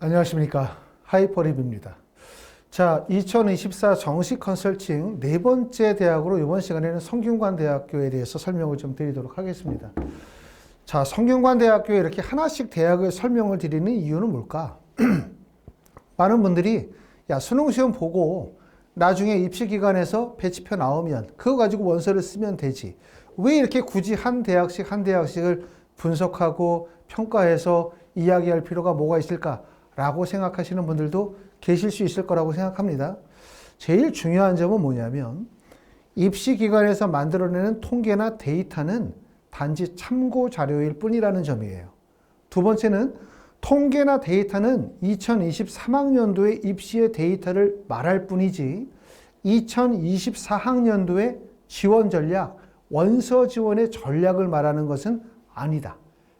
안녕하십니까. 하이퍼립입니다. 자, 2024 정시 컨설팅 네 번째 대학으로 이번 시간에는 성균관대학교에 대해서 설명을 좀 드리도록 하겠습니다. 자, 성균관대학교에 이렇게 하나씩 대학을 설명을 드리는 이유는 뭘까? 많은 분들이 야, 수능시험 보고 나중에 입시기관에서 배치표 나오면 그거 가지고 원서를 쓰면 되지. 왜 이렇게 굳이 한 대학씩을 분석하고 평가해서 이야기할 필요가 뭐가 있을까? 라고 생각하시는 분들도 계실 수 있을 거라고 생각합니다. 제일 중요한 점은 뭐냐면 입시기관에서 만들어내는 통계나 데이터는 단지 참고 자료일 뿐이라는 점이에요. 두 번째는 통계나 데이터는 2023학년도의 입시의 데이터를 말할 뿐이지 2024학년도의 지원 전략, 원서 지원의 전략을 말하는 것은 아니다.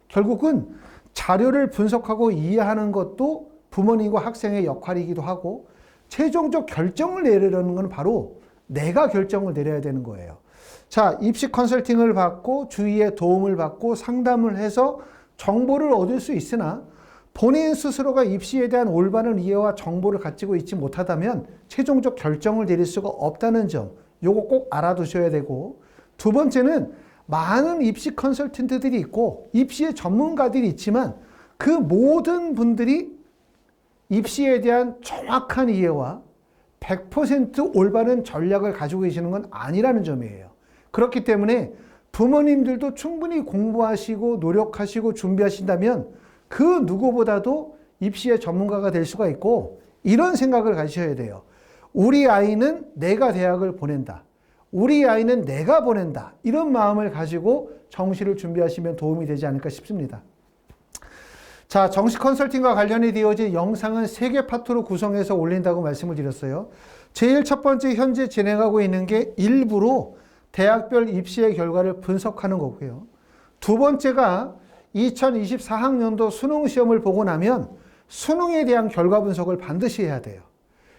결국은 자료를 분석하고 이해하는 것도 부모님과 학생의 역할이기도 하고 최종적 결정을 내리려는 건 바로 내가 결정을 내려야 되는 거예요. 자, 입시 컨설팅을 받고 주위의 도움을 받고 상담을 해서 정보를 얻을 수 있으나 본인 스스로가 입시에 대한 올바른 이해와 정보를 가지고 있지 못하다면 최종적 결정을 내릴 수가 없다는 점, 요거 꼭 알아두셔야 되고, 두 번째는 많은 입시 컨설턴트들이 있고 입시의 전문가들이 있지만 그 모든 분들이 입시에 대한 정확한 이해와 100% 올바른 전략을 가지고 계시는 건 아니라는 점이에요. 그렇기 때문에 부모님들도 충분히 공부하시고 노력하시고 준비하신다면 그 누구보다도 입시의 전문가가 될 수가 있고 이런 생각을 가지셔야 돼요. 우리 아이는 내가 대학을 보낸다. 우리 아이는 내가 보낸다. 이런 마음을 가지고 정시를 준비하시면 도움이 되지 않을까 싶습니다. 자, 정시 컨설팅과 관련이 되어진 영상은 3개 파트로 구성해서 올린다고 말씀을 드렸어요. 제일 첫 번째 현재 진행하고 있는 게 일부로 대학별 입시의 결과를 분석하는 거고요. 두 번째가 2024학년도 수능 시험을 보고 나면 수능에 대한 결과 분석을 반드시 해야 돼요.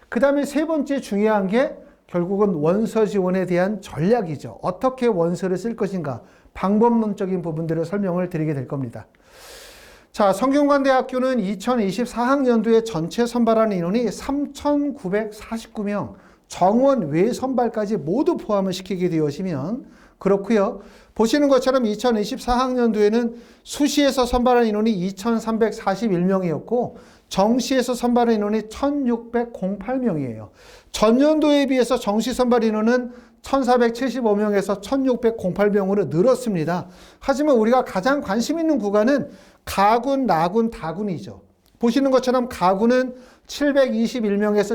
그 다음에 세 번째 중요한 게 결국은 원서 지원에 대한 전략이죠. 어떻게 원서를 쓸 것인가 방법론적인 부분들을 설명을 드리게 될 겁니다. 자, 성균관대학교는 2024학년도에 전체 선발한 인원이 3,949명, 정원 외 선발까지 모두 포함을 시키게 되어지면 그렇고요. 보시는 것처럼 2024학년도에는 수시에서 선발한 인원이 2,341명이었고 정시에서 선발한 인원이 1,608명이에요. 전년도에 비해서 정시 선발 인원은 1,475명에서 1,608명으로 늘었습니다. 하지만 우리가 가장 관심 있는 구간은 가군, 나군, 다군이죠. 보시는 것처럼 가군은 721명에서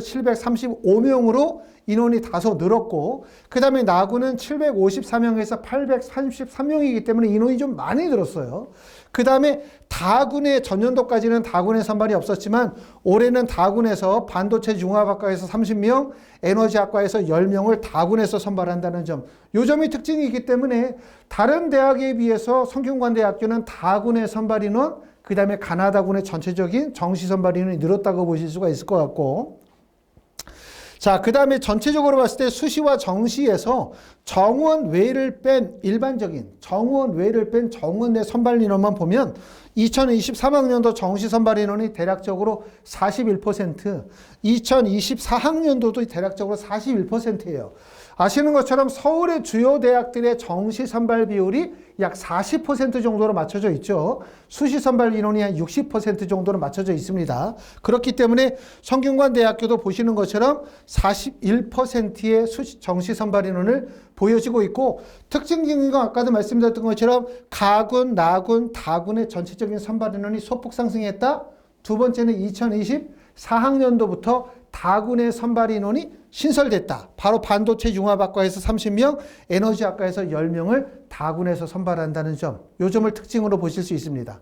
735명으로 인원이 다소 늘었고 그 다음에 나군은 754명에서 833명이기 때문에 인원이 좀 많이 늘었어요. 그 다음에 다군의 전년도까지는 다군의 선발이 없었지만 올해는 다군에서 반도체 융합학과에서 30명, 에너지학과에서 10명을 다군에서 선발한다는 점, 이 점이 특징이기 때문에 다른 대학에 비해서 성균관대학교는 다군의 선발 인원, 그 다음에 가나다군의 전체적인 정시 선발 인원이 늘었다고 보실 수가 있을 것 같고, 자, 그 다음에 전체적으로 봤을 때 수시와 정시에서 정원 외를 뺀 일반적인 정원 외를 뺀 정원 내 선발 인원만 보면 2023학년도 정시 선발 인원이 대략적으로 41%, 2024학년도도 대략적으로 41%예요. 아시는 것처럼 서울의 주요 대학들의 정시 선발 비율이 약 40% 정도로 맞춰져 있죠. 수시 선발 인원이 한 60% 정도로 맞춰져 있습니다. 그렇기 때문에 성균관대학교도 보시는 것처럼 41%의 정시 선발 인원을 보여지고 있고, 특징적인 건 아까도 말씀드렸던 것처럼 가군, 나군, 다군의 전체적인 선발 인원이 소폭 상승했다. 두 번째는 2024학년도부터 다군의 선발 인원이 신설됐다. 바로 반도체 융합학과에서 30명, 에너지학과에서 10명을 다군에서 선발한다는 점, 이 점을 특징으로 보실 수 있습니다.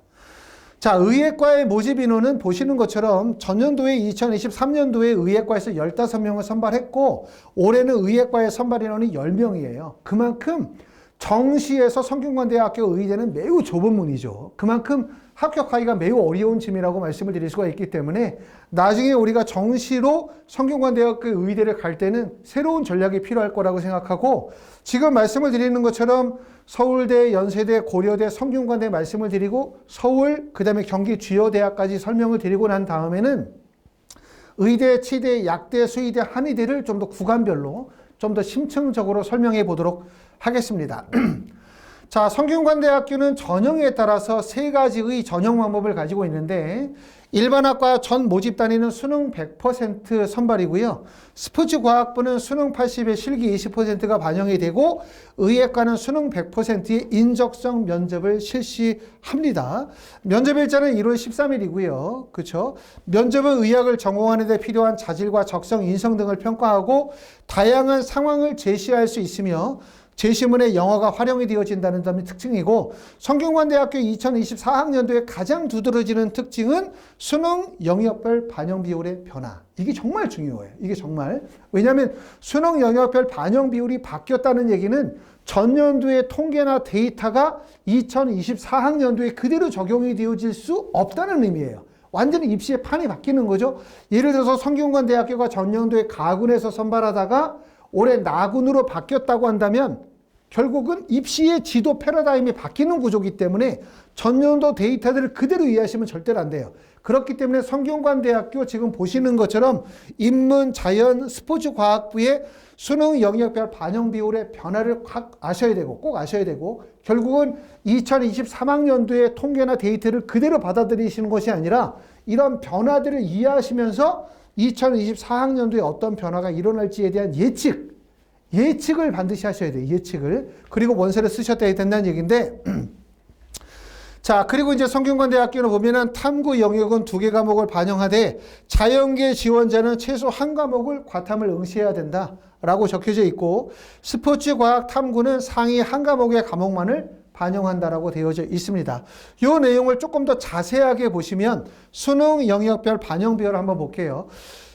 자, 의예과의 모집 인원은 보시는 것처럼 전년도에 2023년도에 의예과에서 15명을 선발했고 올해는 의예과의 선발 인원이 10명이에요. 그만큼 정시에서 성균관대학교 의대는 매우 좁은 문이죠. 그만큼 합격하기가 매우 어려운 짐이라고 말씀을 드릴 수가 있기 때문에 나중에 우리가 정시로 성균관대학교 의대를 갈 때는 새로운 전략이 필요할 거라고 생각하고, 지금 말씀을 드리는 것처럼 서울대, 연세대, 고려대, 성균관대 말씀을 드리고 서울, 그 다음에 경기 주요 대학까지 설명을 드리고 난 다음에는 의대, 치대, 약대, 수의대, 한의대를 좀 더 구간별로 좀 더 심층적으로 설명해 보도록 하겠습니다. 자, 성균관대학교는 전형에 따라서 세 가지의 전형 방법을 가지고 있는데, 일반학과 전 모집 단위는 수능 100% 선발이고요. 스포츠과학부는 수능 80에 실기 20%가 반영이 되고, 의예과는 수능 100%의 인적성 면접을 실시합니다. 면접 일자는 1월 13일이고요. 그렇죠? 면접은 의학을 전공하는 데 필요한 자질과 적성, 인성 등을 평가하고 다양한 상황을 제시할 수 있으며 제시문에 영어가 활용이 되어진다는 점이 특징이고, 성균관대학교 2024학년도에 가장 두드러지는 특징은 수능 영역별 반영 비율의 변화. 이게 정말 중요해요. 이게 정말. 왜냐하면 수능 영역별 반영 비율이 바뀌었다는 얘기는 전년도의 통계나 데이터가 2024학년도에 그대로 적용이 되어질 수 없다는 의미예요. 완전히 입시의 판이 바뀌는 거죠. 예를 들어서 성균관대학교가 전년도에 가군에서 선발하다가 올해 나군으로 바뀌었다고 한다면 결국은 입시의 지도 패러다임이 바뀌는 구조이기 때문에 전년도 데이터들을 그대로 이해하시면 절대로 안 돼요. 그렇기 때문에 성균관대학교 지금 보시는 것처럼 인문, 자연, 스포츠과학부의 수능 영역별 반영 비율의 변화를 아셔야 되고, 꼭 아셔야 되고, 결국은 2023학년도의 통계나 데이터를 그대로 받아들이시는 것이 아니라 이런 변화들을 이해하시면서 2024학년도에 어떤 변화가 일어날지에 대한 예측을 반드시 하셔야 돼요. 예측을. 그리고 원서를 쓰셨다야 된다는 얘기인데, 자, 그리고 이제 성균관대학교는 보면은 탐구 영역은 2개 과목을 반영하되 자연계 지원자는 최소 1과목을 과탐을 응시해야 된다라고 적혀져 있고, 스포츠, 과학, 탐구는 상위 1과목의 과목만을 반영한다라고 되어져 있습니다. 이 내용을 조금 더 자세하게 보시면 수능 영역별 반영 비율을 한번 볼게요.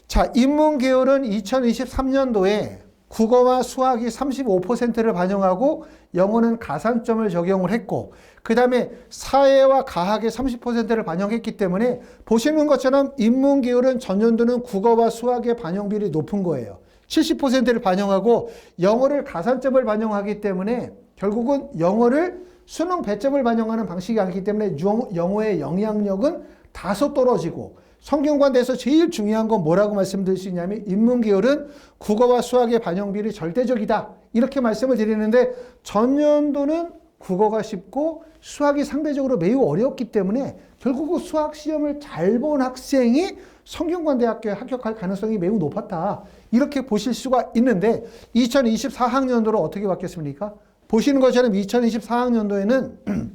자, 인문계열은 2023년도에 국어와 수학이 35%를 반영하고 영어는 가산점을 적용을 했고, 그 다음에 사회와 과학의 30%를 반영했기 때문에 보시는 것처럼 인문계열은 전년도는 국어와 수학의 반영 비율이 높은 거예요. 70%를 반영하고 영어를 가산점을 반영하기 때문에 결국은 영어를 수능 배점을 반영하는 방식이 아니기 때문에 영어의 영향력은 다소 떨어지고, 성균관대에서 제일 중요한 건 뭐라고 말씀드릴 수 있냐면 인문계열은 국어와 수학의 반영 비율이 절대적이다, 이렇게 말씀을 드리는데 전년도는 국어가 쉽고 수학이 상대적으로 매우 어렵기 때문에 결국은 수학 시험을 잘 본 학생이 성균관대학교에 합격할 가능성이 매우 높았다, 이렇게 보실 수가 있는데 2024학년도로 어떻게 바뀌었습니까? 보시는 것처럼 2024학년도에는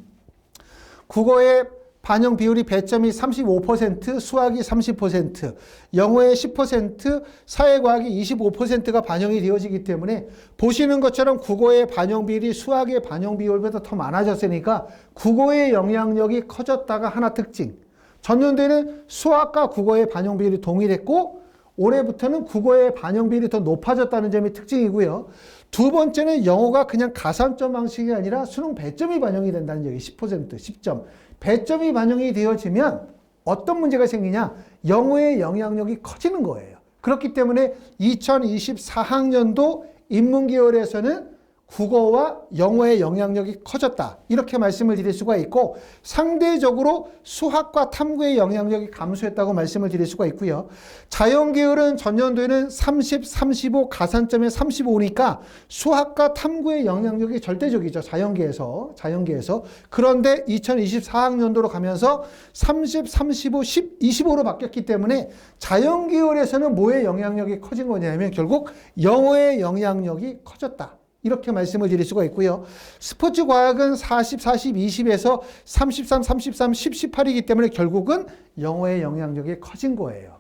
국어의 반영 비율이 배점이 35%, 수학이 30%, 영어의 10%, 사회과학이 25%가 반영이 되어지기 때문에 보시는 것처럼 국어의 반영 비율이 수학의 반영 비율보다 더 많아졌으니까 국어의 영향력이 커졌다가 하나 특징. 전년도에는 수학과 국어의 반영 비율이 동일했고 올해부터는 국어의 반영 비율이 더 높아졌다는 점이 특징이고요. 두 번째는 영어가 그냥 가산점 방식이 아니라 수능 배점이 반영이 된다는 얘기. 10%, 10점. 배점이 반영이 되어지면 어떤 문제가 생기냐? 영어의 영향력이 커지는 거예요. 그렇기 때문에 2024학년도 인문계열에서는 국어와 영어의 영향력이 커졌다, 이렇게 말씀을 드릴 수가 있고, 상대적으로 수학과 탐구의 영향력이 감소했다고 말씀을 드릴 수가 있고요. 자연계열은 전년도에는 30, 35, 가산점에 35니까 수학과 탐구의 영향력이 절대적이죠. 자연계에서. 그런데 2024학년도로 가면서 30, 35, 10, 25로 바뀌었기 때문에 자연계열에서는 뭐의 영향력이 커진 거냐면 결국 영어의 영향력이 커졌다, 이렇게 말씀을 드릴 수가 있고요. 스포츠 과학은 40, 40, 20에서 33, 33, 10, 18이기 때문에 결국은 영어의 영향력이 커진 거예요.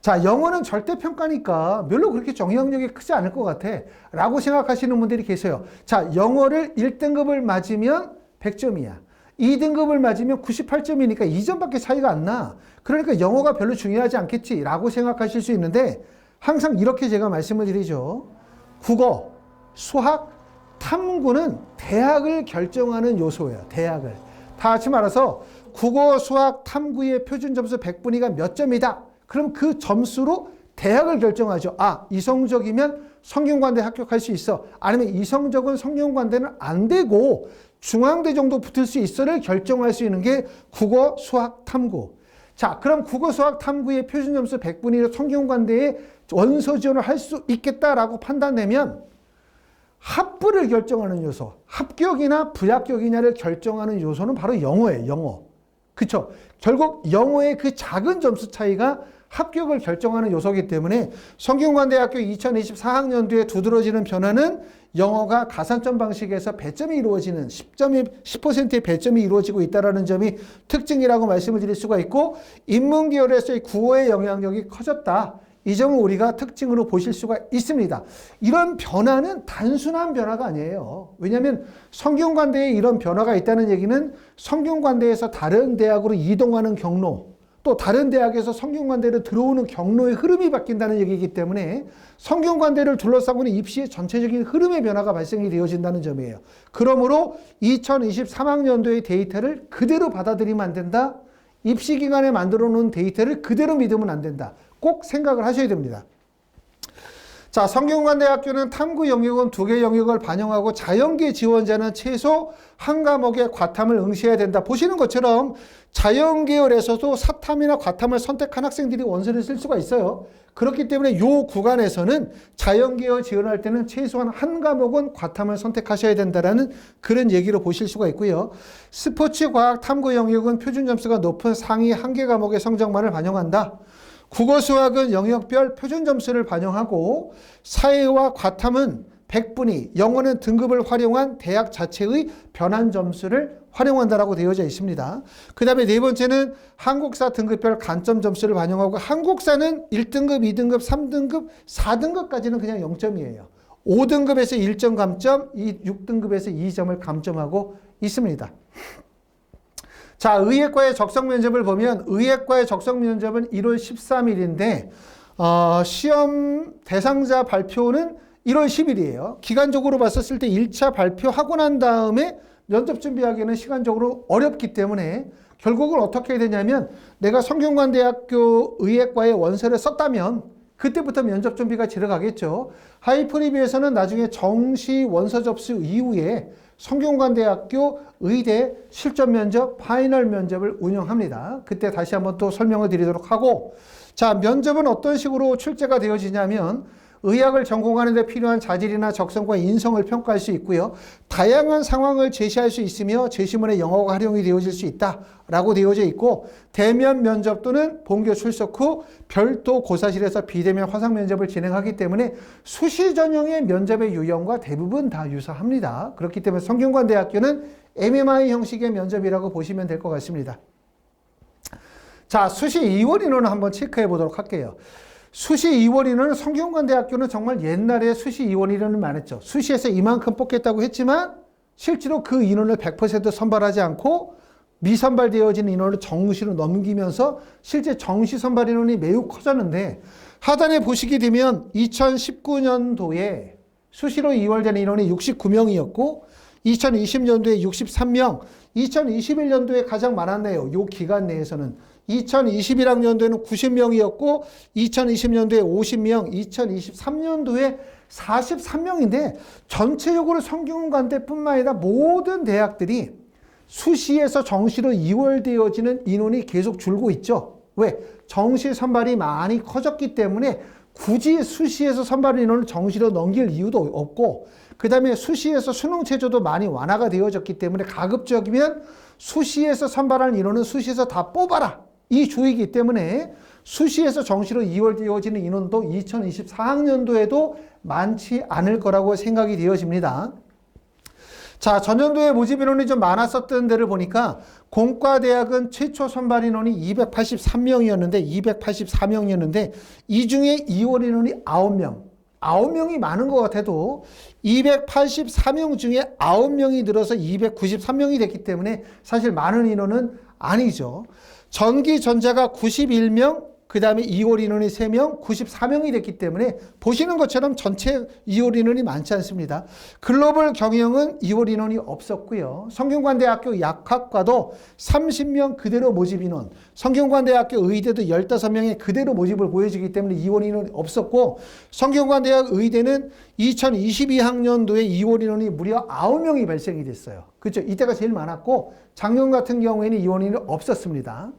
자, 영어는 절대평가니까 별로 그렇게 영향력이 크지 않을 것 같아 라고 생각하시는 분들이 계세요. 자, 영어를 1등급을 맞으면 100점이야. 2등급을 맞으면 98점이니까 2점밖에 차이가 안 나. 그러니까 영어가 별로 중요하지 않겠지 라고 생각하실 수 있는데, 항상 이렇게 제가 말씀을 드리죠. 국어, 수학, 탐구는 대학을 결정하는 요소예요. 대학을. 다 같이 말해서 국어, 수학, 탐구의 표준 점수 100분위가 몇 점이다. 그럼 그 점수로 대학을 결정하죠. 아, 이 성적이면 성균관대 합격할 수 있어. 아니면 이 성적은 성균관대는 안 되고 중앙대 정도 붙을 수 있어를 결정할 수 있는 게 국어, 수학, 탐구. 자, 그럼 국어, 수학, 탐구의 표준 점수 100분위로 성균관대에 원서 지원을 할 수 있겠다라고 판단되면 합부를 결정하는 요소, 합격이나 불합격이냐를 결정하는 요소는 바로 영어예요. 영어. 그렇죠? 결국 영어의 그 작은 점수 차이가 합격을 결정하는 요소이기 때문에 성균관대학교 2024학년도에 두드러지는 변화는 영어가 가산점 방식에서 배점이 이루어지는 10%의 배점이 이루어지고 있다는 점이 특징이라고 말씀을 드릴 수가 있고, 인문계열에서의 국어의 영향력이 커졌다. 이 점을 우리가 특징으로 보실 수가 있습니다. 이런 변화는 단순한 변화가 아니에요. 왜냐하면 성균관대에 이런 변화가 있다는 얘기는 성균관대에서 다른 대학으로 이동하는 경로, 또 다른 대학에서 성균관대로 들어오는 경로의 흐름이 바뀐다는 얘기이기 때문에 성균관대를 둘러싸고 있는 입시의 전체적인 흐름의 변화가 발생이 되어진다는 점이에요. 그러므로 2023학년도의 데이터를 그대로 받아들이면 안 된다. 입시기관에 만들어 놓은 데이터를 그대로 믿으면 안 된다. 꼭 생각을 하셔야 됩니다. 자, 성균관대학교는 탐구 영역은 2개 영역을 반영하고 자연계 지원자는 최소 한 과목의 과탐을 응시해야 된다. 보시는 것처럼 자연계열에서도 사탐이나 과탐을 선택한 학생들이 원서를 쓸 수가 있어요. 그렇기 때문에 이 구간에서는 자연계열 지원할 때는 최소한 한 과목은 과탐을 선택하셔야 된다는 그런 얘기로 보실 수가 있고요. 스포츠, 과학, 탐구 영역은 표준 점수가 높은 상위 1개 과목의 성적만을 반영한다. 국어, 수학은 영역별 표준 점수를 반영하고 사회와 과탐은 100분위, 영어는 등급을 활용한 대학 자체의 변환 점수를 활용한다라고 되어져 있습니다. 그 다음에 네 번째는 한국사 등급별 간점 점수를 반영하고 한국사는 1등급, 2등급, 3등급, 4등급까지는 그냥 0점이에요. 5등급에서 1점 감점, 6등급에서 2점을 감점하고 있습니다. 자, 의예과의 적성 면접을 보면 의예과의 적성 면접은 1월 13일인데 시험 대상자 발표는 1월 10일이에요. 기간적으로 봤었을 때 1차 발표하고 난 다음에 면접 준비하기에는 시간적으로 어렵기 때문에 결국은 어떻게 해야 되냐면 내가 성균관대학교 의예과의 원서를 썼다면 그때부터 면접 준비가 들어가겠죠. 하이프리뷰에서는 나중에 정시 원서 접수 이후에 성균관대학교 의대 실전 면접, 파이널 면접을 운영합니다. 그때 다시 한번 또 설명을 드리도록 하고, 자, 면접은 어떤 식으로 출제가 되어지냐면 의학을 전공하는 데 필요한 자질이나 적성과 인성을 평가할 수 있고요. 다양한 상황을 제시할 수 있으며 제시문에 영어가 활용이 되어질 수 있다라고 되어져 있고, 대면 면접 또는 본교 출석 후 별도 고사실에서 비대면 화상 면접을 진행하기 때문에 수시 전형의 면접의 유형과 대부분 다 유사합니다. 그렇기 때문에 성균관대학교는 MMI 형식의 면접이라고 보시면 될 것 같습니다. 자, 수시 2월 인원을 한번 체크해 보도록 할게요. 수시 2월 인원은 성균관대학교는 정말 옛날에 수시 2월 인원을 많았죠. 수시에서 이만큼 뽑겠다고 했지만 실제로 그 인원을 100% 선발하지 않고 미선발되어진 인원을 정시로 넘기면서 실제 정시 선발 인원이 매우 커졌는데, 하단에 보시게 되면 2019년도에 수시로 2월된 인원이 69명이었고 2020년도에 63명, 2021년도에 가장 많았네요. 이 기간 내에서는 2021학년도에는 90명이었고 2020년도에 50명, 2023년도에 43명인데 전체적으로 성균관대뿐만 아니라 모든 대학들이 수시에서 정시로 이월되어지는 인원이 계속 줄고 있죠. 왜? 정시 선발이 많이 커졌기 때문에 굳이 수시에서 선발 인원을 정시로 넘길 이유도 없고, 그 다음에 수시에서 수능 체제도 많이 완화가 되어졌기 때문에 가급적이면 수시에서 선발한 인원은 수시에서 다 뽑아라, 이 주의이기 때문에 수시에서 정시로 이월되어지는 인원도 2024학년도에도 많지 않을 거라고 생각이 되어집니다. 자, 전년도에 모집 인원이 좀 많았었던 데를 보니까 공과대학은 최초 선발 인원이 283명이었는데 284명이었는데 이 중에 2월 인원이 9명이 많은 것 같아도 284명 중에 9명이 늘어서 293명이 됐기 때문에 사실 많은 인원은 아니죠. 전기 전자가 91명, 그 다음에 2월 인원이 3명, 94명이 됐기 때문에 보시는 것처럼 전체 2월 인원이 많지 않습니다. 글로벌 경영은 2월 인원이 없었고요. 성균관대학교 약학과도 30명 그대로 모집 인원, 성균관대학교 의대도 15명의 그대로 모집을 보여주기 때문에 2월 인원이 없었고, 성균관대학 의대는 2022학년도에 2월 인원이 무려 9명이 발생이 됐어요. 그렇죠? 이때가 제일 많았고 작년 같은 경우에는 2월 인원이 없었습니다.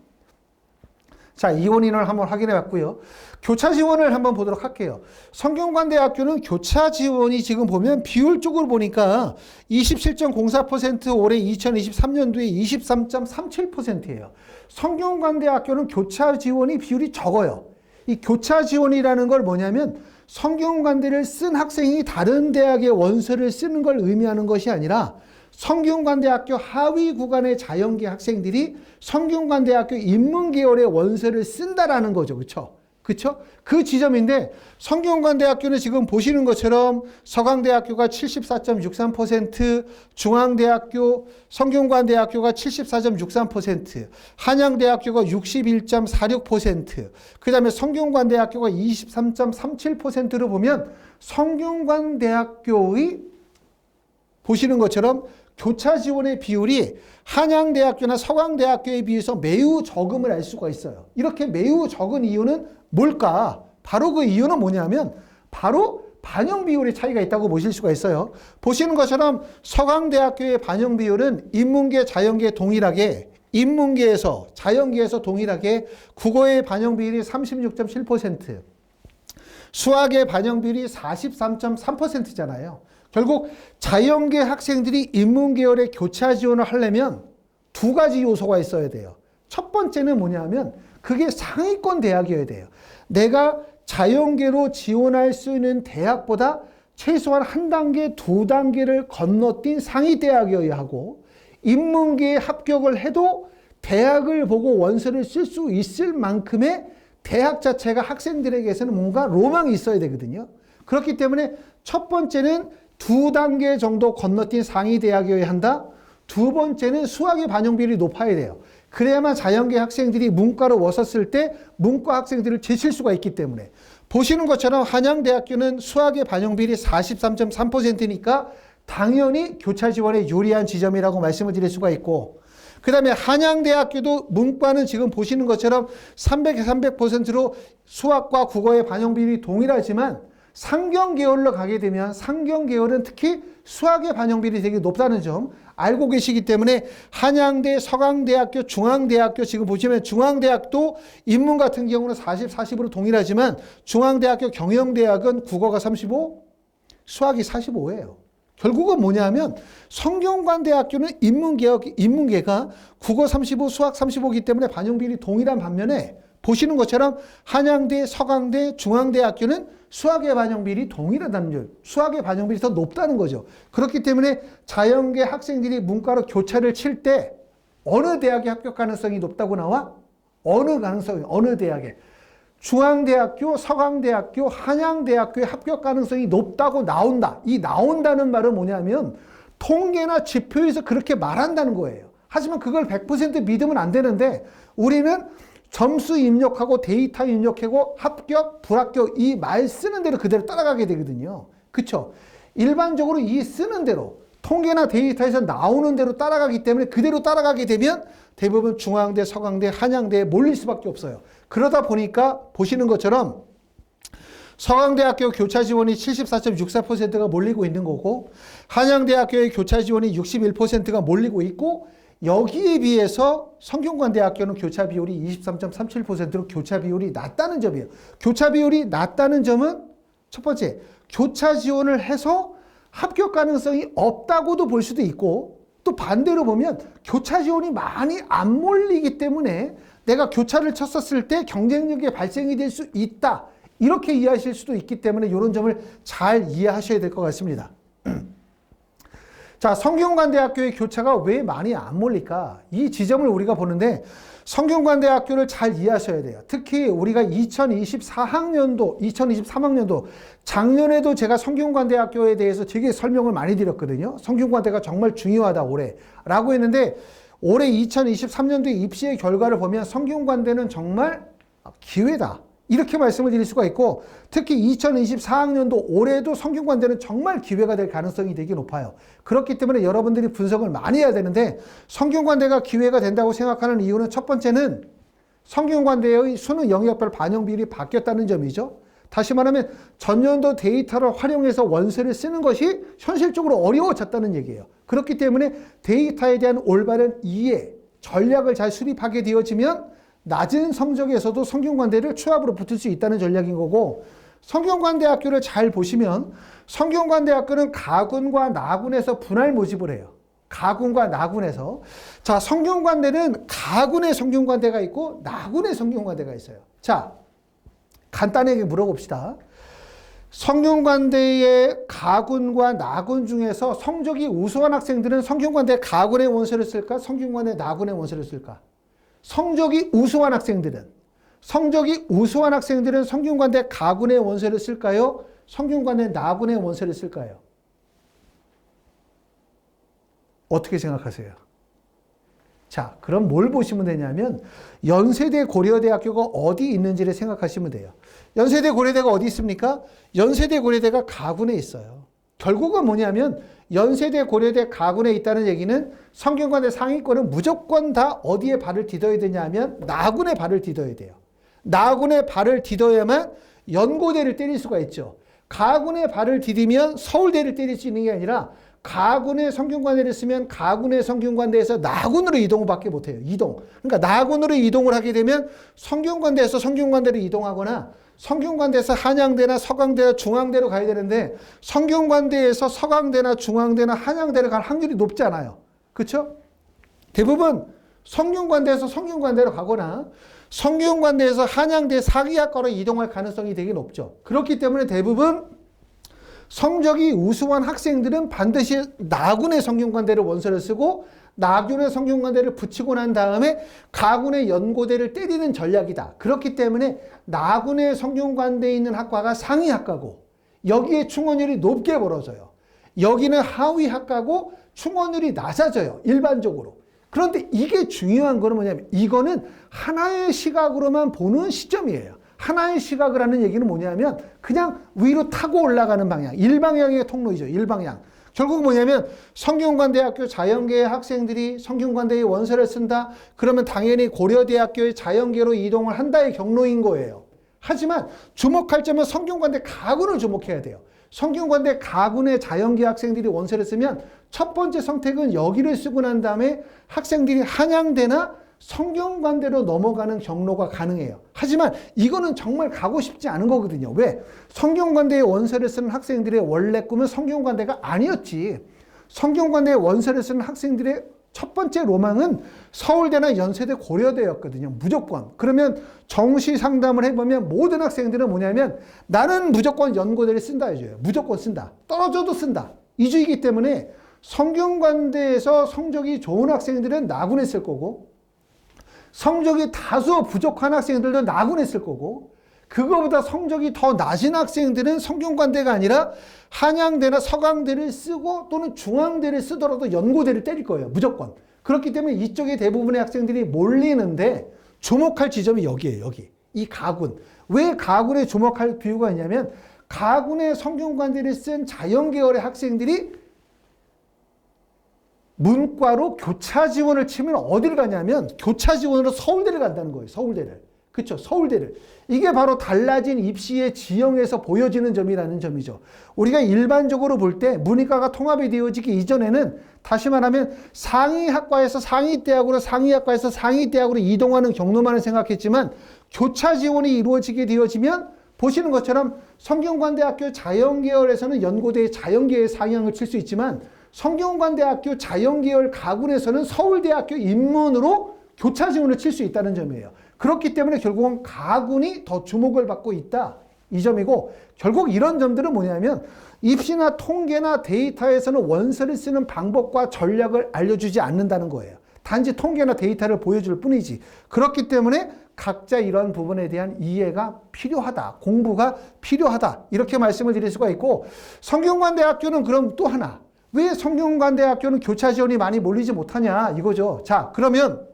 자, 2월 인원을 한번 확인해 봤고요. 교차 지원을 한번 보도록 할게요. 성균관대학교는 교차 지원이 지금 보면 비율적으로 보니까 27.04%, 올해 2023년도에 23.37%예요. 성균관대학교는 교차 지원이 비율이 적어요. 이 교차 지원이라는 걸 뭐냐면 성균관대를 쓴 학생이 다른 대학의 원서를 쓰는 걸 의미하는 것이 아니라 성균관대학교 하위 구간의 자연계 학생들이 성균관대학교 인문계열의 원서를 쓴다라는 거죠. 그렇죠? 그렇죠? 그 지점인데 성균관대학교는 지금 보시는 것처럼 서강대학교가 74.63%, 중앙대학교, 성균관대학교가 74.63%, 한양대학교가 61.46%, 그 다음에 성균관대학교가 23.37%로 보면 성균관대학교의 보시는 것처럼 교차 지원의 비율이 한양대학교나 서강대학교에 비해서 매우 적음을 알 수가 있어요. 이렇게 매우 적은 이유는 뭘까? 바로 그 이유는 뭐냐면 바로 반영 비율의 차이가 있다고 보실 수가 있어요. 보시는 것처럼 서강대학교의 반영 비율은 인문계, 자연계 동일하게, 인문계에서, 자연계에서 동일하게 국어의 반영 비율이 36.7%, 수학의 반영 비율이 43.3%잖아요. 결국 자연계 학생들이 인문계열의 교차 지원을 하려면 두 가지 요소가 있어야 돼요. 첫 번째는 뭐냐면 그게 상위권 대학이어야 돼요. 내가 자연계로 지원할 수 있는 대학보다 최소한 한 단계, 두 단계를 건너뛴 상위 대학이어야 하고, 인문계에 합격을 해도 대학을 보고 원서를 쓸 수 있을 만큼의 대학 자체가 학생들에게서는 뭔가 로망이 있어야 되거든요. 그렇기 때문에 첫 번째는 두 단계 정도 건너뛴 상위 대학이어야 한다. 두 번째는 수학의 반영 비율이 높아야 돼요. 그래야만 자연계 학생들이 문과로 왔었을 때 문과 학생들을 제칠 수가 있기 때문에, 보시는 것처럼 한양대학교는 수학의 반영 비율이 43.3%니까 당연히 교차 지원에 유리한 지점이라고 말씀을 드릴 수가 있고, 그 다음에 한양대학교도 문과는 지금 보시는 것처럼 300%로 수학과 국어의 반영 비율이 동일하지만 상경계열로 가게 되면 상경계열은 특히 수학의 반영 비율이 되게 높다는 점 알고 계시기 때문에 한양대, 서강대학교, 중앙대학교, 지금 보시면 중앙대학도 인문 같은 경우는 40, 40으로 동일하지만 중앙대학교 경영대학은 국어가 35, 수학이 45예요. 결국은 뭐냐면 성균관대학교는 인문계가 국어 35, 수학 35이기 때문에 반영 비율이 동일한 반면에, 보시는 것처럼 한양대, 서강대, 중앙대학교는 수학의 반영 비율이 동일하다는 점, 수학의 반영 비율이 더 높다는 거죠. 그렇기 때문에 자연계 학생들이 문과로 교차를 칠 때 어느 대학에 합격 가능성이 높다고 나와? 어느 대학에? 중앙대학교, 서강대학교, 한양대학교의 합격 가능성이 높다고 나온다. 이 나온다는 말은 뭐냐면 통계나 지표에서 그렇게 말한다는 거예요. 하지만 그걸 100% 믿으면 안 되는데, 우리는 점수 입력하고 데이터 입력하고 합격, 불합격 이 말 쓰는 대로 그대로 따라가게 되거든요. 그쵸? 일반적으로 이 쓰는 대로 통계나 데이터에서 나오는 대로 따라가기 때문에 그대로 따라가게 되면 대부분 중앙대, 서강대, 한양대에 몰릴 수밖에 없어요. 그러다 보니까 보시는 것처럼 서강대학교 교차 지원이 74.64%가 몰리고 있는 거고, 한양대학교의 교차 지원이 61%가 몰리고 있고, 여기에 비해서 성균관대학교는 교차 비율이 23.37%로 교차 비율이 낮다는 점이에요. 교차 비율이 낮다는 점은 첫 번째, 교차 지원을 해서 합격 가능성이 없다고도 볼 수도 있고, 또 반대로 보면 교차 지원이 많이 안 몰리기 때문에 내가 교차를 쳤었을 때 경쟁력이 발생이 될 수 있다. 이렇게 이해하실 수도 있기 때문에 이런 점을 잘 이해하셔야 될 것 같습니다. 자, 성균관대학교의 교차가 왜 많이 안 몰릴까? 이 지점을 우리가 보는데 성균관대학교를 잘 이해하셔야 돼요. 특히 우리가 2023학년도 작년에도 제가 성균관대학교에 대해서 되게 설명을 많이 드렸거든요. 성균관대가 정말 중요하다 올해 라고 했는데, 올해 2023년도에 입시의 결과를 보면 성균관대는 정말 기회다. 이렇게 말씀을 드릴 수가 있고, 특히 2024학년도 올해도 성균관대는 정말 기회가 될 가능성이 되게 높아요. 그렇기 때문에 여러분들이 분석을 많이 해야 되는데, 성균관대가 기회가 된다고 생각하는 이유는 첫 번째는 성균관대의 수능 영역별 반영 비율이 바뀌었다는 점이죠. 다시 말하면 전년도 데이터를 활용해서 원서를 쓰는 것이 현실적으로 어려워졌다는 얘기예요. 그렇기 때문에 데이터에 대한 올바른 이해, 전략을 잘 수립하게 되어지면 낮은 성적에서도 성균관대를 추합으로 붙을 수 있다는 전략인 거고, 성균관대학교를 잘 보시면 성균관대학교는 가군과 나군에서 분할 모집을 해요. 가군과 나군에서. 자, 성균관대는 가군의 성균관대가 있고 나군의 성균관대가 있어요. 자, 간단하게 물어봅시다. 성균관대의 가군과 나군 중에서 성적이 우수한 학생들은 성균관대 가군의 원서를 쓸까? 성균관대 나군의 원서를 쓸까? 성적이 우수한 학생들은 성균관대 가군의 원서를 쓸까요? 성균관대 나군의 원서를 쓸까요? 어떻게 생각하세요? 자, 그럼 뭘 보시면 되냐면 연세대 고려대학교가 어디 있는지를 생각하시면 돼요. 연세대 고려대가 어디 있습니까? 연세대 고려대가 가군에 있어요. 결국은 뭐냐면 연세대 고려대 가군에 있다는 얘기는 성균관대 상위권은 무조건 다 어디에 발을 디뎌야 되냐면 나군에 발을 디뎌야 돼요. 나군에 발을 디뎌야만 연고대를 때릴 수가 있죠. 가군에 발을 디디면 서울대를 때릴 수 있는 게 아니라 가군의 성균관대를 쓰면 가군의 성균관대에서 나군으로 이동을 밖에 못해요. 이동. 그러니까 나군으로 이동을 하게 되면 성균관대에서 성균관대로 이동하거나 성균관대에서 한양대나 서강대나 중앙대로 가야 되는데 성균관대에서 서강대나 중앙대나 한양대로 갈 확률이 높지 않아요. 그렇죠? 대부분 성균관대에서 성균관대로 가거나 성균관대에서 한양대 사기학과로 이동할 가능성이 되게 높죠. 그렇기 때문에 대부분 성적이 우수한 학생들은 반드시 나군의 성균관대를 원서를 쓰고 나군의 성균관대를 붙이고 난 다음에 가군의 연고대를 때리는 전략이다. 그렇기 때문에 나군의 성균관대에 있는 학과가 상위 학과고 여기에 충원율이 높게 벌어져요. 여기는 하위 학과고 충원율이 낮아져요. 일반적으로. 그런데 이게 중요한 거는 뭐냐면 이거는 하나의 시각으로만 보는 시점이에요. 하나의 시각을 하는 얘기는 뭐냐면 그냥 위로 타고 올라가는 방향, 일방향의 통로이죠. 일방향. 결국 뭐냐면 성균관대학교 자연계의 학생들이 성균관대의 원서를 쓴다. 그러면 당연히 고려대학교의 자연계로 이동을 한다의 경로인 거예요. 하지만 주목할 점은 성균관대 가군을 주목해야 돼요. 성균관대 가군의 자연계 학생들이 원서를 쓰면 첫 번째 선택은 여기를 쓰고 난 다음에 학생들이 한양대나 성균관대로 넘어가는 경로가 가능해요. 하지만 이거는 정말 가고 싶지 않은 거거든요. 왜? 성균관대에 원서를 쓰는 학생들의 원래 꿈은 성균관대가 아니었지. 성균관대에 원서를 쓰는 학생들의 첫 번째 로망은 서울대나 연세대 고려대였거든요. 무조건. 그러면 정시 상담을 해보면 모든 학생들은 뭐냐면 나는 무조건 연고대를 쓴다 해줘요. 무조건 쓴다. 떨어져도 쓴다. 이주이기 때문에 성균관대에서 성적이 좋은 학생들은 나군에 쓸 거고 성적이 다소 부족한 학생들도 나군에 쓸 거고 그거보다 성적이 더 낮은 학생들은 성균관대가 아니라 한양대나 서강대를 쓰고 또는 중앙대를 쓰더라도 연고대를 때릴 거예요. 무조건. 그렇기 때문에 이쪽에 대부분의 학생들이 몰리는데 주목할 지점이 여기에요. 여기. 이 가군. 왜 가군에 주목할 비유가 있냐면 가군의 성균관대를 쓴 자연계열의 학생들이 문과로 교차 지원을 치면 어디를 가냐면 교차 지원으로 서울대를 간다는 거예요. 서울대를. 그렇죠. 서울대를. 이게 바로 달라진 입시의 지형에서 보여지는 점이라는 점이죠. 우리가 일반적으로 볼 때 문이과가 통합이 되어지기 이전에는 다시 말하면 상위학과에서 상위대학으로 상위학과에서 상위대학으로 이동하는 경로만을 생각했지만 교차 지원이 이루어지게 되어지면 보시는 것처럼 성균관대학교 자연계열에서는 연고대의 자연계의 상향을 칠 수 있지만 성균관대학교 자연계열 가군에서는 서울대학교 인문으로 교차 지원을 칠 수 있다는 점이에요. 그렇기 때문에 결국은 가군이 더 주목을 받고 있다. 이 점이고 결국 이런 점들은 뭐냐면 입시나 통계나 데이터에서는 원서를 쓰는 방법과 전략을 알려주지 않는다는 거예요. 단지 통계나 데이터를 보여줄 뿐이지. 그렇기 때문에 각자 이런 부분에 대한 이해가 필요하다. 공부가 필요하다. 이렇게 말씀을 드릴 수가 있고 성균관대학교는 그럼 또 하나. 왜 성균관대학교는 교차 지원이 많이 몰리지 못하냐 이거죠. 자, 그러면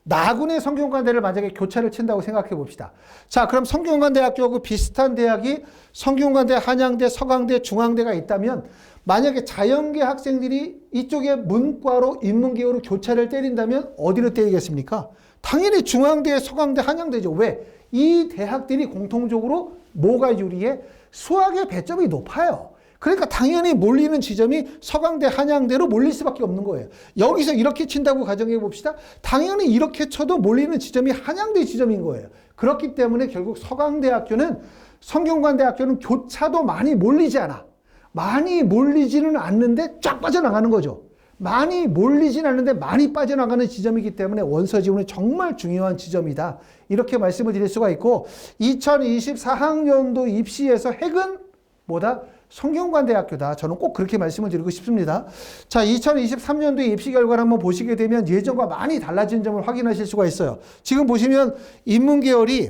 나군의 성균관대를 만약에 교차를 친다고 생각해 봅시다. 자, 그럼 성균관대학교하고 비슷한 대학이 성균관대, 한양대, 서강대, 중앙대가 있다면 만약에 자연계 학생들이 이쪽에 문과로 인문계로 교차를 때린다면 어디로 때리겠습니까? 당연히 중앙대, 서강대, 한양대죠. 왜? 이 대학들이 공통적으로 뭐가 유리해? 수학의 배점이 높아요. 그러니까 당연히 몰리는 지점이 서강대, 한양대로 몰릴 수밖에 없는 거예요. 여기서 이렇게 친다고 가정해 봅시다. 당연히 이렇게 쳐도 몰리는 지점이 한양대 지점인 거예요. 그렇기 때문에 결국 서강대학교는 성균관대학교는 교차도 많이 몰리지 않아. 많이 몰리지는 않는데 쫙 빠져나가는 거죠. 많이 몰리진 않는데 많이 빠져나가는 지점이기 때문에 원서 지원이 정말 중요한 지점이다. 이렇게 말씀을 드릴 수가 있고 2024학년도 입시에서 핵은 뭐다? 성균관대학교다. 저는 꼭 그렇게 말씀을 드리고 싶습니다. 자, 2023년도의 입시 결과를 한번 보시게 되면 예전과 많이 달라진 점을 확인하실 수가 있어요. 지금 보시면 인문계열이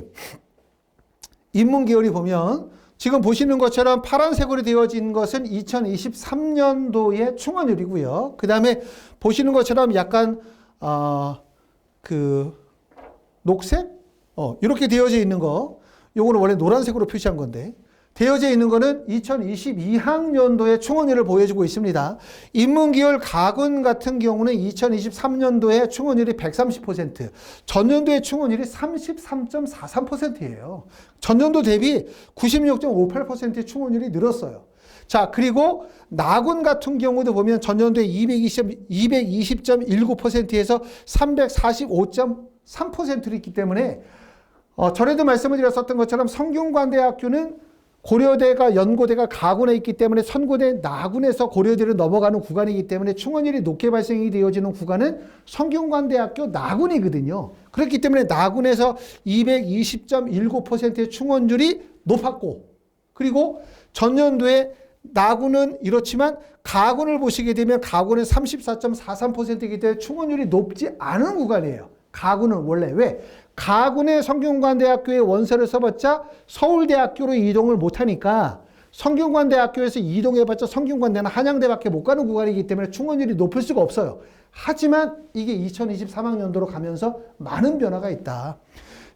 보면 지금 보시는 것처럼 파란색으로 되어진 것은 2023년도의 충원율이고요. 그 다음에 보시는 것처럼 약간 녹색? 이렇게 되어져 있는 거, 요거는 원래 노란색으로 표시한 건데 되어져 있는 거는 2022학년도의 충원율을 보여주고 있습니다. 인문계열 가군 같은 경우는 2023년도에 충원율이 130%, 전년도의 충원율이 33.43%예요. 전년도 대비 96.58%의 충원율이 늘었어요. 자, 그리고 나군 같은 경우도 보면 전년도에 220.19%에서 345.3%를 있기 때문에 전에도 말씀을 드렸었던 것처럼 성균관대학교는 고려대가 연고대가 가군에 있기 때문에 선고대 나군에서 고려대로 넘어가는 구간이기 때문에 충원율이 높게 발생이 되어지는 구간은 성균관대학교 나군이거든요. 그렇기 때문에 나군에서 220.19%의 충원율이 높았고, 그리고 전년도에 나군은 이렇지만 가군을 보시게 되면 가군은 34.43%이기 때문에 충원율이 높지 않은 구간이에요. 가군은 원래 왜? 가군의 성균관대학교에 원서를 써봤자 서울대학교로 이동을 못하니까 성균관대학교에서 이동해봤자 성균관대나 한양대밖에 못 가는 구간이기 때문에 충원율이 높을 수가 없어요. 하지만 이게 2023학년도로 가면서 많은 변화가 있다.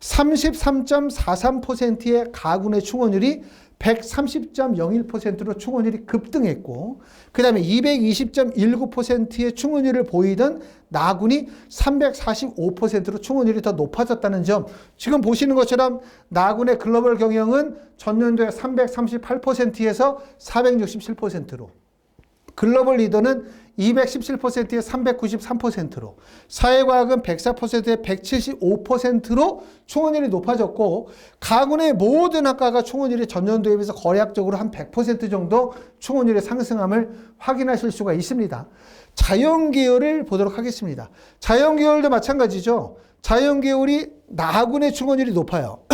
33.43%의 가군의 충원율이 130.01%로 충원율이 급등했고, 그 다음에 220.19%의 충원율을 보이던 나군이 345%로 충원율이 더 높아졌다는 점, 지금 보시는 것처럼 나군의 글로벌 경영은 전년도에 338%에서 467%로, 글로벌 리더는 217%에 393%로, 사회과학은 104%에 175%로 충원율이 높아졌고, 가군의 모든 학과가 충원율이 전년도에 비해서 거래학적으로 한 100% 정도 충원율의 상승함을 확인하실 수가 있습니다. 자연계열을 보도록 하겠습니다. 자연계열도 마찬가지죠. 자연계열이 나군의 충원율이 높아요.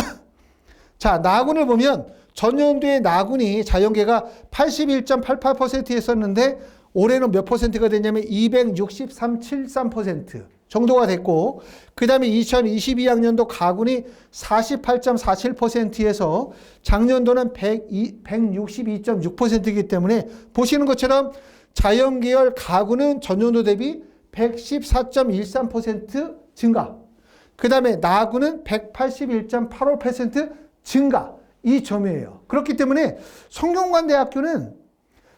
자, 나군을 보면 전년도에 나군이 자연계가 81.88%였었는데 올해는 몇 퍼센트가 됐냐면 263.73% 정도가 됐고, 그 다음에 2022학년도 가군이 48.47%에서 작년도는 162.6%이기 때문에 보시는 것처럼 자연계열 가군은 전년도 대비 114.13% 증가, 그 다음에 나군은 181.85% 증가, 이 점이에요. 그렇기 때문에 성균관대학교는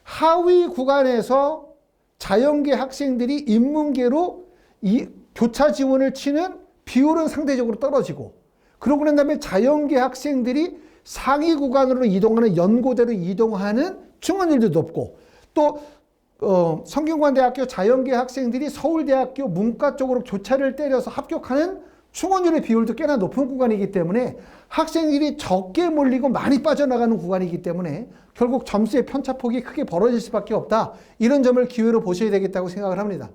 하위 구간에서 자연계 학생들이 인문계로 이 교차 지원을 치는 비율은 상대적으로 떨어지고, 그러고 난 다음에 자연계 학생들이 상위 구간으로 이동하는 연고대로 이동하는 충원율도 높고, 또 성균관대학교 자연계 학생들이 서울대학교 문과 쪽으로 교차를 때려서 합격하는 충원율의 비율도 꽤나 높은 구간이기 때문에 학생들이 적게 몰리고 많이 빠져나가는 구간이기 때문에 결국 점수의 편차폭이 크게 벌어질 수밖에 없다. 이런 점을 기회로 보셔야 되겠다고 생각을 합니다.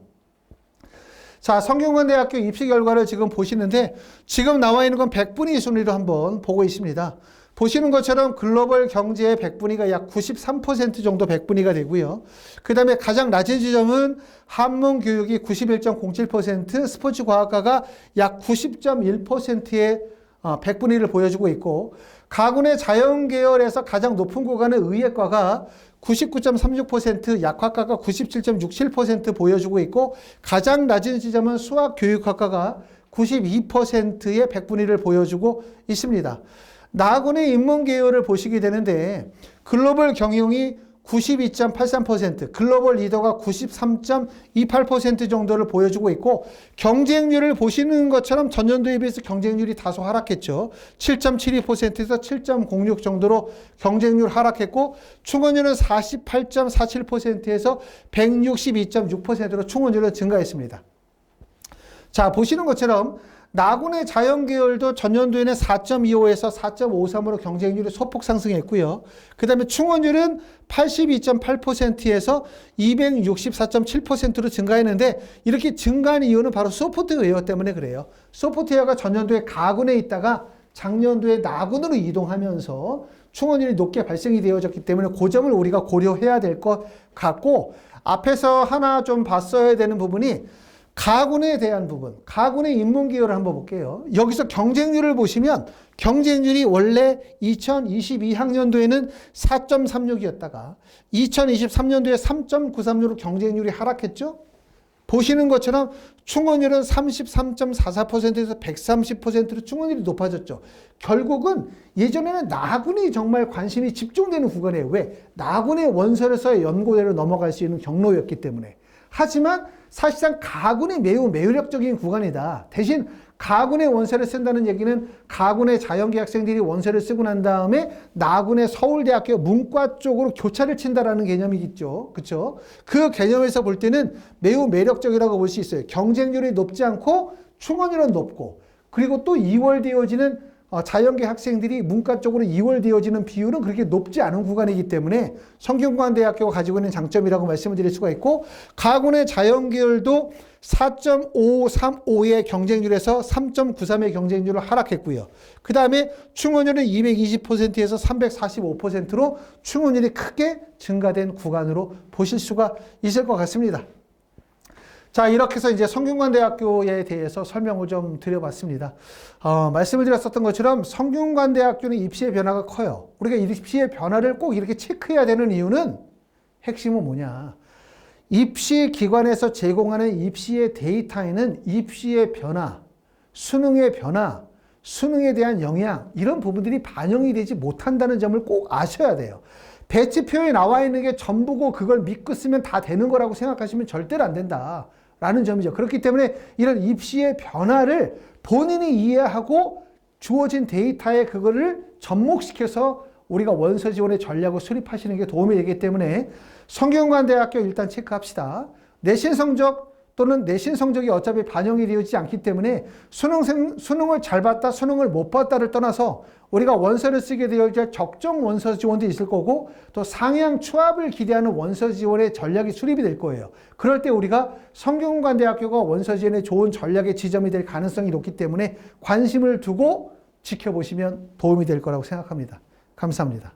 자, 성균관대학교 입시 결과를 지금 보시는데 지금 나와 있는 건 100분위 순위로 한번 보고 있습니다. 보시는 것처럼 글로벌 경제의 100분위가 약 93% 정도 100분위가 되고요. 그 다음에 가장 낮은 지점은 한문교육이 91.07%, 스포츠과학과가 약 90.1%의 100분위를 보여주고 있고, 가군의 자연계열에서 가장 높은 구간은 의예과가 99.36%, 약학과가 97.67% 보여주고 있고, 가장 낮은 지점은 수학교육학과가 92%의 100분의 1을 보여주고 있습니다. 나군의 인문 계열을 보시게 되는데 글로벌 경영이 92.83%, 글로벌 리더가 93.28% 정도를 보여주고 있고 경쟁률을 보시는 것처럼 전년도에 비해서 경쟁률이 다소 하락했죠. 7.72%에서 7.06 정도로 경쟁률 하락했고 충원율은 48.47%에서 162.6%로 충원율은 증가했습니다. 자, 보시는 것처럼 나군의 자연계열도 전년도에는 4.25에서 4.53으로 경쟁률이 소폭 상승했고요. 그 다음에 충원율은 82.8%에서 264.7%로 증가했는데 이렇게 증가한 이유는 바로 소프트웨어 때문에 그래요. 소프트웨어가 전년도에 가군에 있다가 작년도에 나군으로 이동하면서 충원율이 높게 발생이 되어졌기 때문에 그 점을 우리가 고려해야 될 것 같고 앞에서 하나 좀 봤어야 되는 부분이 가군에 대한 부분, 가군의 인문계열을 한번 볼게요. 여기서 경쟁률을 보시면 경쟁률이 원래 2022학년도에는 4.36이었다가 2023년도에 3.936으로 경쟁률이 하락했죠. 보시는 것처럼 충원율은 33.44%에서 130%로 충원율이 높아졌죠. 결국은 예전에는 나군이 정말 관심이 집중되는 구간이에요. 왜? 나군의 원설에서 연고대로 넘어갈 수 있는 경로였기 때문에. 하지만 사실상 가군이 매우 매력적인 구간이다. 대신 가군의 원서를 쓴다는 얘기는 가군의 자연계 학생들이 원서를 쓰고 난 다음에 나군의 서울대학교 문과 쪽으로 교차를 친다라는 개념이겠죠. 그렇죠? 그 개념에서 볼 때는 매우 매력적이라고 볼 수 있어요. 경쟁률이 높지 않고 충원율은 높고 그리고 또 이월되어지는 자연계 학생들이 문과 쪽으로 이월되어지는 비율은 그렇게 높지 않은 구간이기 때문에 성균관대학교가 가지고 있는 장점이라고 말씀을 드릴 수가 있고 가군의 자연계열도 4.535의 경쟁률에서 3.93의 경쟁률을 하락했고요. 그 다음에 충원율은 220%에서 345%로 충원율이 크게 증가된 구간으로 보실 수가 있을 것 같습니다. 자, 이렇게 해서 이제 성균관대학교에 대해서 설명을 좀 드려봤습니다. 말씀을 드렸었던 것처럼 성균관대학교는 입시의 변화가 커요. 우리가 입시의 변화를 꼭 이렇게 체크해야 되는 이유는 핵심은 뭐냐? 입시 기관에서 제공하는 입시의 데이터에는 입시의 변화, 수능의 변화, 수능에 대한 영향 이런 부분들이 반영이 되지 못한다는 점을 꼭 아셔야 돼요. 배치표에 나와 있는 게 전부고 그걸 믿고 쓰면 다 되는 거라고 생각하시면 절대로 안 된다. 라는 점이죠. 그렇기 때문에 이런 입시의 변화를 본인이 이해하고 주어진 데이터에 그거를 접목시켜서 우리가 원서 지원의 전략을 수립하시는 게 도움이 되기 때문에 성균관대학교 일단 체크합시다. 내신 성적 또는 내신 성적이 어차피 반영이 되어지지 않기 때문에 수능을 잘 봤다, 수능을 못 봤다를 떠나서 우리가 원서를 쓰게 되어질 적정 원서 지원도 있을 거고 또 상향 추합을 기대하는 원서 지원의 전략이 수립이 될 거예요. 그럴 때 우리가 성균관대학교가 원서 지원에 좋은 전략의 지점이 될 가능성이 높기 때문에 관심을 두고 지켜보시면 도움이 될 거라고 생각합니다. 감사합니다.